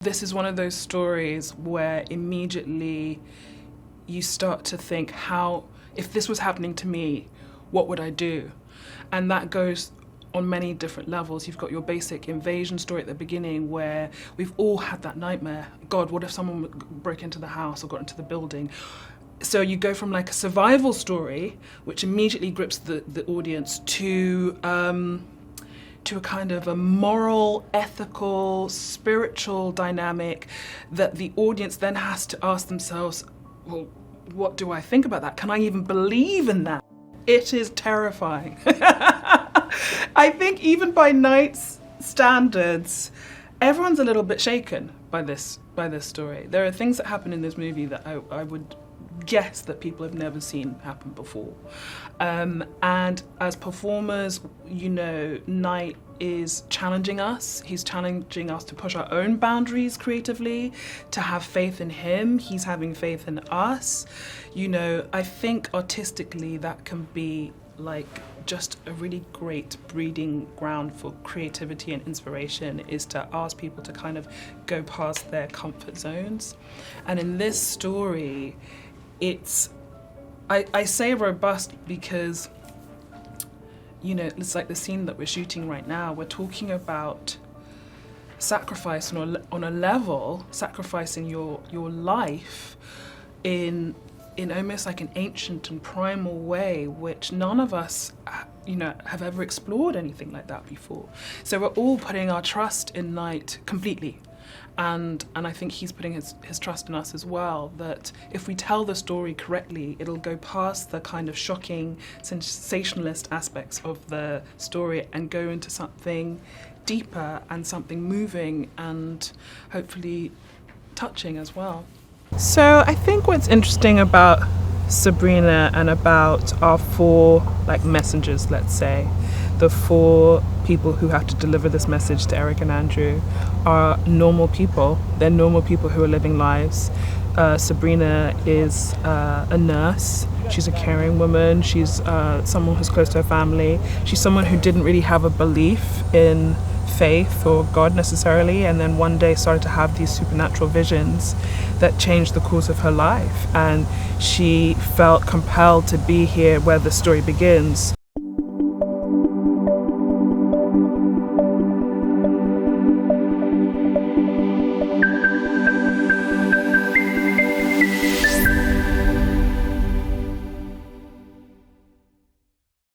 This is one of those stories where immediately you start to think, how, if this was happening to me, what would I do? And that goes on many different levels. You've got your basic invasion story at the beginning where we've all had that nightmare. God, what if someone broke into the house or got into the building? So you go from like a survival story, which immediately grips the audience, to a kind of a moral, ethical, spiritual dynamic that the audience then has to ask themselves, well, what do I think about that? Can I even believe in that? It is terrifying. I think even by Knight's standards, everyone's a little bit shaken by this story. There are things that happen in this movie that I would guess that people have never seen happen before. And as performers, you know, Knight is challenging us. He's challenging us to push our own boundaries creatively, to have faith in him. He's having faith in us. You know, I think artistically that can be like just a really great breeding ground for creativity and inspiration, is to ask people to kind of go past their comfort zones. And in this story, it's, I say robust because, you know, it's like the scene that we're shooting right now. We're talking about sacrifice on a level, sacrificing your life in almost like an ancient and primal way, which none of us, you know, have ever explored anything like that before. So we're all putting our trust in Knight completely. And I think he's putting his trust in us as well, that if we tell the story correctly, it'll go past the kind of shocking, sensationalist aspects of the story and go into something deeper and something moving and hopefully touching as well. So I think what's interesting about Sabrina and about our four messengers, let's say, the four people who have to deliver this message to Eric and Andrew are normal people. They're normal people who are living lives. Sabrina is a nurse. She's a caring woman. She's someone who's close to her family. She's someone who didn't really have a belief in faith or God necessarily, and then one day started to have these supernatural visions that changed the course of her life, and she felt compelled to be here where the story begins.